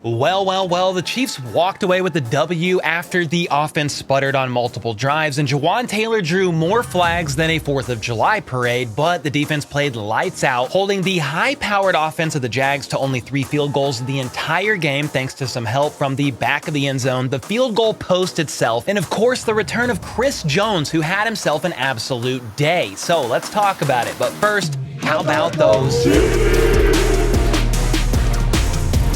Well, the Chiefs walked away with the W after the offense sputtered on multiple drives, and Jawan Taylor drew more flags than a 4th of July parade, but the defense played lights out, holding the high-powered offense of the Jags to only 3 field goals the entire game thanks to some help from the back of the end zone, the field goal post itself, and of course the return of Chris Jones, who had himself an absolute day. So let's talk about it, but first, how about those?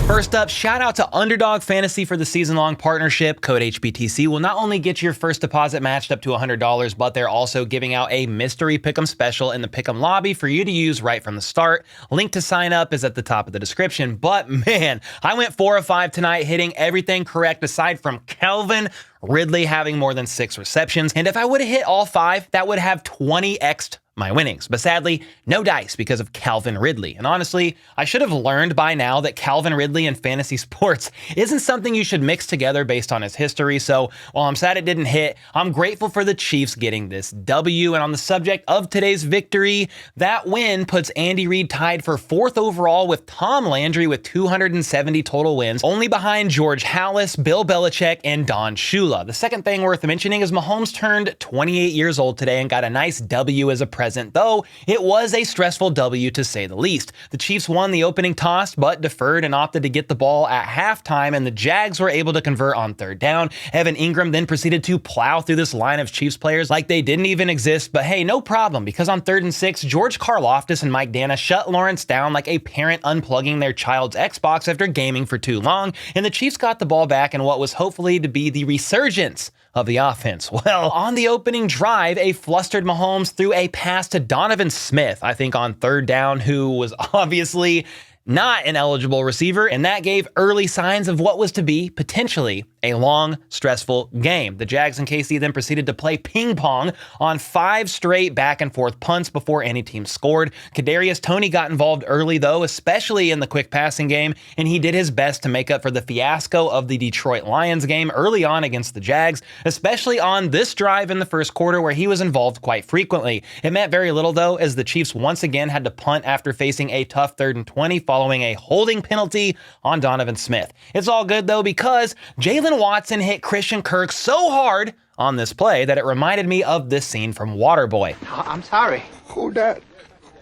First up, shout out to Underdog Fantasy for the season-long partnership. Code HBTC will not only get your first deposit matched up to $100, but they're also giving out a mystery pick'em special in the pick'em lobby for you to use right from the start. Link to sign up is at the top of the description. But man, I went 4 of 5 tonight, hitting everything correct aside from Calvin Ridley having more than 6 receptions. And if I would have hit all 5, that would have 20x'd my winnings. But sadly, no dice because of Calvin Ridley. And honestly, I should have learned by now that Calvin Ridley in fantasy sports isn't something you should mix together based on his history. So while I'm sad it didn't hit, I'm grateful for the Chiefs getting this W. And on the subject of today's victory, that win puts Andy Reid tied for 4th overall with Tom Landry with 270 total wins, only behind George Halas, Bill Belichick, and Don Shula. The second thing worth mentioning is Mahomes turned 28 years old today and got a nice W as a present, though it was a stressful W to say the least. The Chiefs won the opening toss, but deferred and opted to get the ball at halftime, and the Jags were able to convert on 3rd down. Evan Ingram then proceeded to plow through this line of Chiefs players like they didn't even exist, but hey, no problem, because on 3rd and 6, George Karlaftis and Mike Dana shut Lawrence down like a parent unplugging their child's Xbox after gaming for too long, and the Chiefs got the ball back in what was hopefully to be the resurgence of the offense. Well, on the opening drive, a flustered Mahomes threw a pass to Donovan Smith, I think on 3rd down, who was obviously not an eligible receiver, and that gave early signs of what was to be potentially a long, stressful game. The Jags and KC then proceeded to play ping pong on 5 straight back and forth punts before any team scored. Kadarius Toney got involved early though, especially in the quick passing game, and he did his best to make up for the fiasco of the Detroit Lions game early on against the Jags, especially on this drive in the first quarter where he was involved quite frequently. It meant very little though, as the Chiefs once again had to punt after facing a tough 3rd and 20 following a holding penalty on Donovan Smith. It's all good though, because Jalen Watson hit Christian Kirk so hard on this play that it reminded me of this scene from Waterboy. I'm sorry. Who that?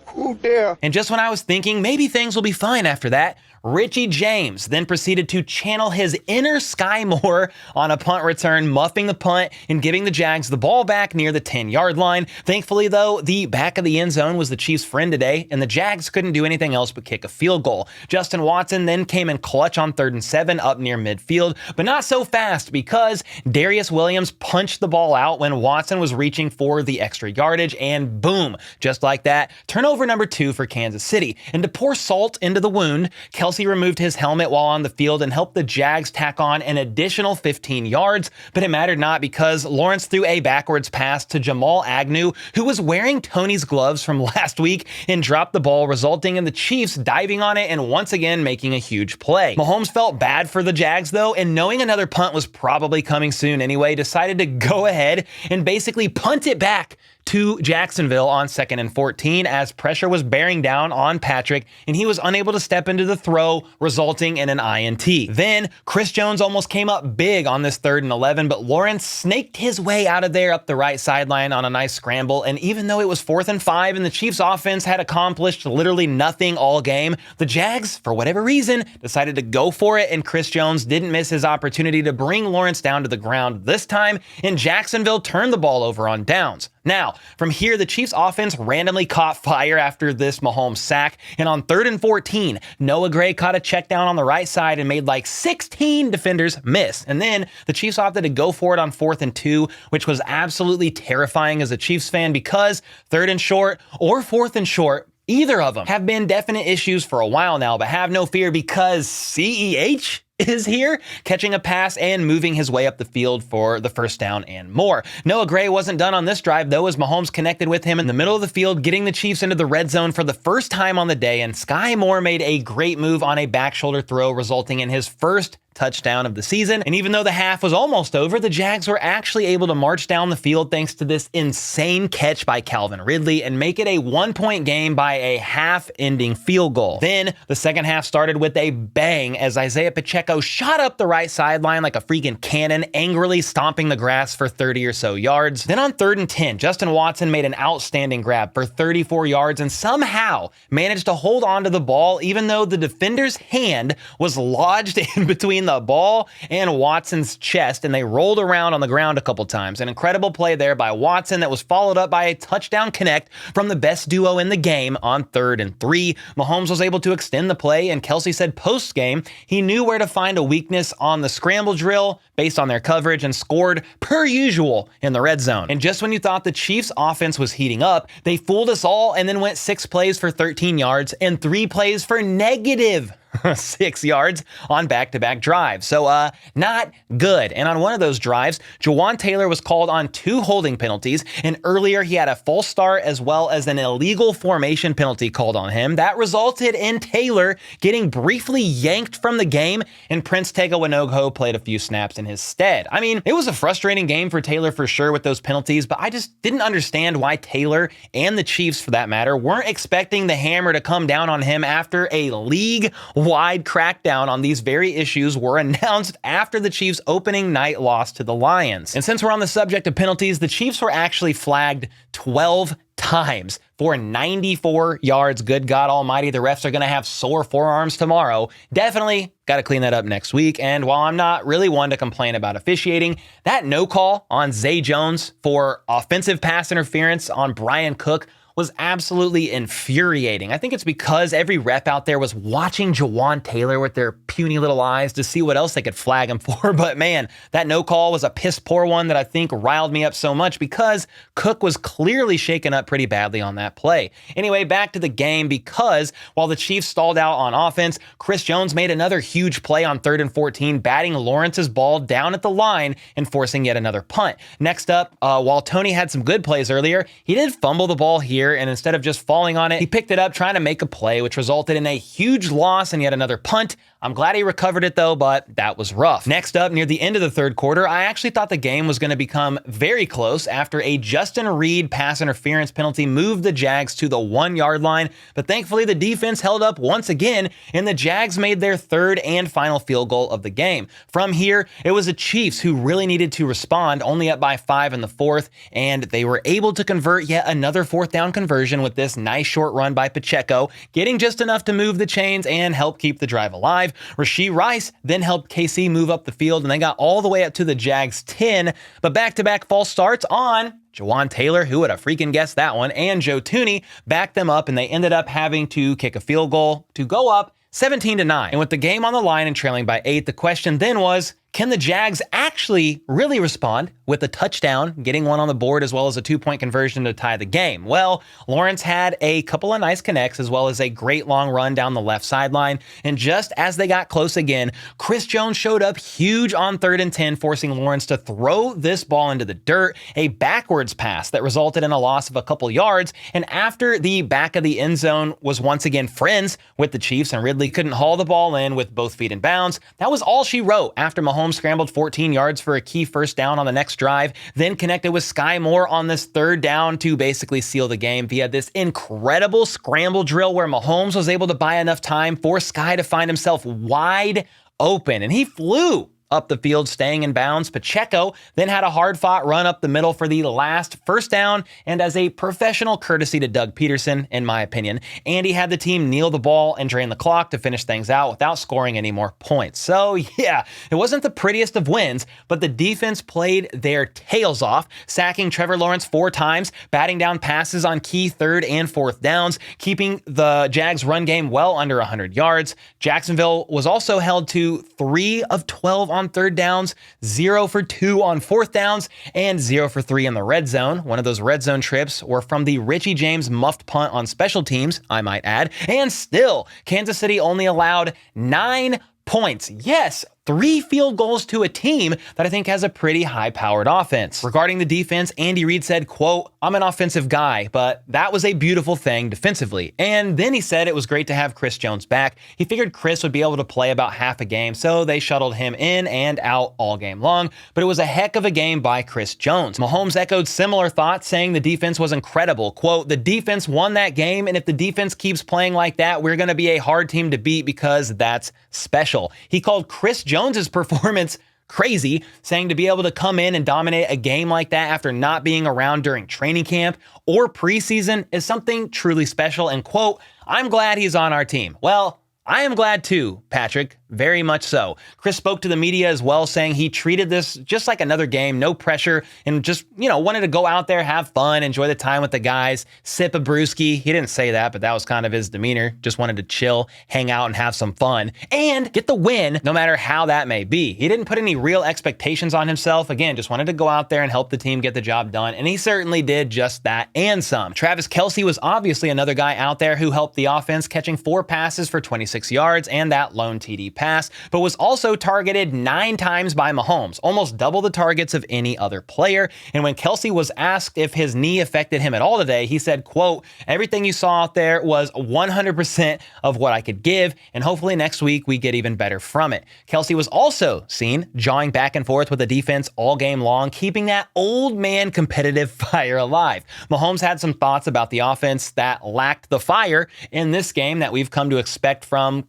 Who there? And just when I was thinking maybe things will be fine after that, Richie James then proceeded to channel his inner Sky Moore on a punt return, muffing the punt and giving the Jags the ball back near the 10-yard line. Thankfully, though, the back of the end zone was the Chiefs' friend today, and the Jags couldn't do anything else but kick a field goal. Justin Watson then came in clutch on 3rd and 7 up near midfield, but not so fast, because Darius Williams punched the ball out when Watson was reaching for the extra yardage, and boom, just like that, turnover number 2 for Kansas City. And to pour salt into the wound, Kelsey removed his helmet while on the field and helped the Jags tack on an additional 15 yards, but it mattered not, because Lawrence threw a backwards pass to Jamal Agnew, who was wearing Tony's gloves from last week, and dropped the ball, resulting in the Chiefs diving on it and once again making a huge play. Mahomes felt bad for the Jags though, and knowing another punt was probably coming soon anyway, decided to go ahead and basically punt it back to Jacksonville on 2nd and 14 as pressure was bearing down on Patrick and he was unable to step into the throw, resulting in an INT. Then Chris Jones almost came up big on this 3rd and 11, but Lawrence snaked his way out of there up the right sideline on a nice scramble, and even though it was 4th and 5 and the Chiefs offense had accomplished literally nothing all game, the Jags, for whatever reason, decided to go for it, and Chris Jones didn't miss his opportunity to bring Lawrence down to the ground this time, and Jacksonville turned the ball over on downs. Now, from here, the Chiefs offense randomly caught fire after this Mahomes sack, and on 3rd and 14, Noah Gray caught a check down on the right side and made like 16 defenders miss. And then the Chiefs opted to go for it on 4th and 2, which was absolutely terrifying as a Chiefs fan, because 3rd and short or 4th and short, either of them have been definite issues for a while now, but have no fear, because CEH is here, catching a pass and moving his way up the field for the first down and more. Noah Gray wasn't done on this drive though, as Mahomes connected with him in the middle of the field, getting the Chiefs into the red zone for the first time on the day, and Sky Moore made a great move on a back shoulder throw, resulting in his first touchdown of the season. And even though the half was almost over, the Jags were actually able to march down the field thanks to this insane catch by Calvin Ridley and make it a 1-point game by a half-ending field goal. Then the second half started with a bang as Isaiah Pacheco Pacheco shot up the right sideline like a freaking cannon, angrily stomping the grass for 30 or so yards. Then on 3rd and 10, Justin Watson made an outstanding grab for 34 yards and somehow managed to hold on to the ball even though the defender's hand was lodged in between the ball and Watson's chest, and they rolled around on the ground a couple times. An incredible play there by Watson that was followed up by a touchdown connect from the best duo in the game on 3rd and 3. Mahomes was able to extend the play, and Kelsey said post-game he knew where to find a weakness on the scramble drill based on their coverage and scored per usual in the red zone. And just when you thought the Chiefs offense was heating up, they fooled us all and then went 6 plays for 13 yards and 3 plays for negative 6 yards on back-to-back drives. So, not good. And on one of those drives, Jawan Taylor was called on 2 holding penalties, and earlier he had a false start as well as an illegal formation penalty called on him. That resulted in Taylor getting briefly yanked from the game, and Prince Tega Wanogho played a few snaps in his stead. I mean, it was a frustrating game for Taylor for sure with those penalties, but I just didn't understand why Taylor and the Chiefs, for that matter, weren't expecting the hammer to come down on him after a league-wide crackdown on these very issues were announced after the Chiefs' opening night loss to the Lions. And since we're on the subject of penalties, the Chiefs were actually flagged 12 times for 94 yards. Good God Almighty, the refs are going to have sore forearms tomorrow. Definitely got to clean that up next week. And while I'm not really one to complain about officiating, that no call on Zay Jones for offensive pass interference on Brian Cook was absolutely infuriating. I think it's because every rep out there was watching Jawan Taylor with their puny little eyes to see what else they could flag him for. But man, that no call was a piss poor one that I think riled me up so much because Cook was clearly shaken up pretty badly on that play. Anyway, back to the game, because while the Chiefs stalled out on offense, Chris Jones made another huge play on 3rd and 14, batting Lawrence's ball down at the line and forcing yet another punt. Next up, while Tony had some good plays earlier, he did fumble the ball here, and instead of just falling on it, he picked it up trying to make a play, which resulted in a huge loss and yet another punt. I'm glad he recovered it though, but that was rough. Next up, near the end of the 3rd quarter, I actually thought the game was going to become very close after a Justin Reed pass interference penalty moved the Jags to the 1-yard line, but thankfully the defense held up once again, and the Jags made their 3rd and final field goal of the game. From here, it was the Chiefs who really needed to respond, only up by 5 in the 4th, and they were able to convert yet another 4th down conversion with this nice short run by Pacheco, getting just enough to move the chains and help keep the drive alive. Rashee Rice then helped KC move up the field, and they got all the way up to the Jags 10, but back-to-back false starts on Jawan Taylor, who would have freaking guessed that one, and Joe Thuney backed them up, and they ended up having to kick a field goal to go up 17-9. And with the game on the line and trailing by 8, the question then was, can the Jags actually really respond with a touchdown, getting one on the board as well as a 2-point conversion to tie the game? Well, Lawrence had a couple of nice connects as well as a great long run down the left sideline. And just as they got close again, Chris Jones showed up huge on 3rd and 10, forcing Lawrence to throw this ball into the dirt, a backwards pass that resulted in a loss of a couple yards. And after the back of the end zone was once again friends with the Chiefs and Ridley couldn't haul the ball in with both feet in bounds, that was all she wrote after Mahomes scrambled 14 yards for a key first down on the next drive, then connected with Sky Moore on this 3rd down to basically seal the game via this incredible scramble drill where Mahomes was able to buy enough time for Sky to find himself wide open, and he flew up the field, staying in bounds. Pacheco then had a hard-fought run up the middle for the last first down, and as a professional courtesy to Doug Peterson, in my opinion, Andy had the team kneel the ball and drain the clock to finish things out without scoring any more points. So yeah, it wasn't the prettiest of wins, but the defense played their tails off, sacking Trevor Lawrence 4 times, batting down passes on key 3rd and 4th downs, keeping the Jags run game well under 100 yards. Jacksonville was also held to 3 of 12 on 3rd downs, 0 for 2 on 4th downs, and 0 for 3 in the red zone. One of those red zone trips were from the Richie James muffed punt on special teams, I might add. And still, Kansas City only allowed 9 points. Yes, 3 field goals to a team that I think has a pretty high-powered offense. Regarding the defense, Andy Reid said, quote, "I'm an offensive guy, but that was a beautiful thing defensively." And then he said it was great to have Chris Jones back. He figured Chris would be able to play about half a game, so they shuttled him in and out all game long. But it was a heck of a game by Chris Jones. Mahomes echoed similar thoughts, saying the defense was incredible. Quote, "The defense won that game, and if the defense keeps playing like that, we're going to be a hard team to beat because that's special." He called Chris Jones's performance crazy, saying to be able to come in and dominate a game like that after not being around during training camp or preseason is something truly special. And quote, "I'm glad he's on our team." Well, I am glad too, Patrick. Very much so. Chris spoke to the media as well, saying he treated this just like another game, no pressure, and just, wanted to go out there, have fun, enjoy the time with the guys, sip a brewski. He didn't say that, but that was kind of his demeanor. Just wanted to chill, hang out, and have some fun, and get the win, no matter how that may be. He didn't put any real expectations on himself. Again, just wanted to go out there and help the team get the job done, and he certainly did just that and some. Travis Kelce was obviously another guy out there who helped the offense, catching 4 passes for 26 yards and that lone TD pass, but was also targeted 9 times by Mahomes, almost double the targets of any other player. And when Kelce was asked if his knee affected him at all today, he said, quote, "Everything you saw out there was 100% of what I could give, and hopefully next week we get even better from it." Kelce was also seen jawing back and forth with the defense all game long, keeping that old man competitive fire alive. Mahomes had some thoughts about the offense that lacked the fire in this game that we've come to expect from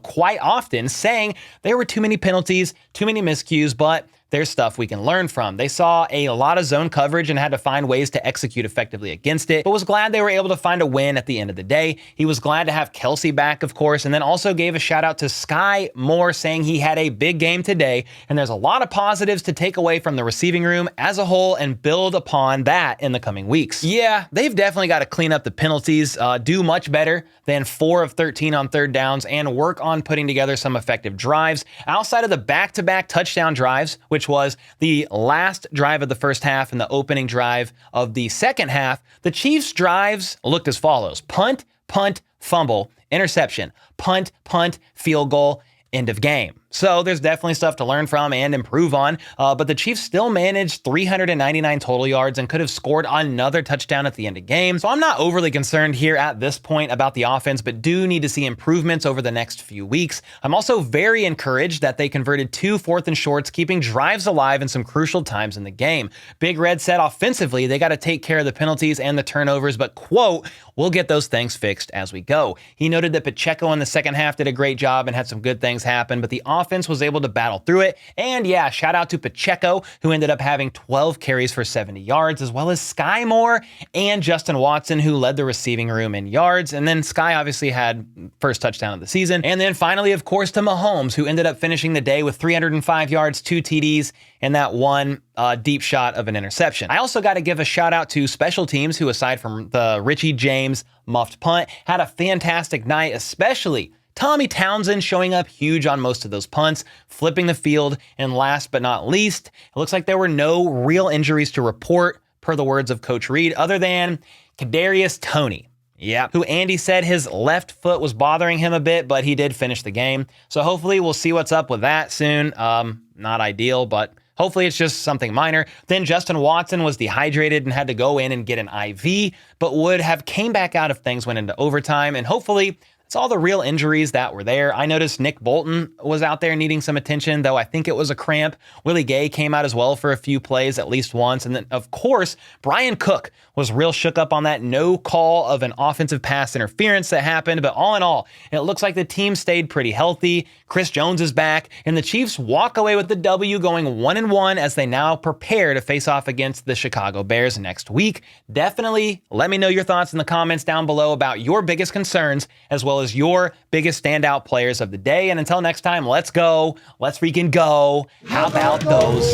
quite often, saying there were too many penalties, too many miscues, but there's stuff we can learn from. They saw a lot of zone coverage and had to find ways to execute effectively against it, but was glad they were able to find a win at the end of the day. He was glad to have Kelce back, of course, and then also gave a shout out to Sky Moore, saying he had a big game today, and there's a lot of positives to take away from the receiving room as a whole and build upon that in the coming weeks. Yeah, they've definitely got to clean up the penalties, do much better than 4 of 13 on third downs, and work on putting together some effective drives. Outside of the back-to-back touchdown drives, which was the last drive of the first half and the opening drive of the second half, the Chiefs' drives looked as follows: punt, punt, fumble, interception, punt, punt, field goal, end of game. So there's definitely stuff to learn from and improve on, but the Chiefs still managed 399 total yards and could have scored another touchdown at the end of game. So I'm not overly concerned here at this point about the offense, but do need to see improvements over the next few weeks. I'm also very encouraged that they converted 2 4th and shorts, keeping drives alive in some crucial times in the game. Big Red said offensively, they got to take care of the penalties and the turnovers, but quote, "We'll get those things fixed as we go." He noted that Pacheco in the second half did a great job and had some good things happen, but the offense was able to battle through it. And yeah, shout out to Pacheco, who ended up having 12 carries for 70 yards, as well as Sky Moore and Justin Watson, who led the receiving room in yards. And then Sky obviously had first touchdown of the season. And then finally, of course, to Mahomes, who ended up finishing the day with 305 yards, 2 TDs, and that one deep shot of an interception. I also got to give a shout out to special teams, who aside from the Richie James muffed punt, had a fantastic night, especially Tommy Townsend showing up huge on most of those punts, flipping the field, and last but not least, it looks like there were no real injuries to report, per the words of Coach Reid, other than Kadarius Toney. Yeah, who Andy said his left foot was bothering him a bit, but he did finish the game. So hopefully we'll see what's up with that soon. Not ideal, but hopefully it's just something minor. Then Justin Watson was dehydrated and had to go in and get an IV, but would have came back out if things went into overtime, and hopefully it's all the real injuries that were there. I noticed Nick Bolton was out there needing some attention, though I think it was a cramp. Willie Gay came out as well for a few plays, at least once. And then, of course, Brian Cook was real shook up on that no call of an offensive pass interference that happened. But all in all, it looks like the team stayed pretty healthy. Chris Jones is back, and the Chiefs walk away with the W, going 1-1 as they now prepare to face off against the Chicago Bears next week. Definitely let me know your thoughts in the comments down below about your biggest concerns, as well as your biggest standout players of the day. And until next time, let's go. Let's freaking go. How about those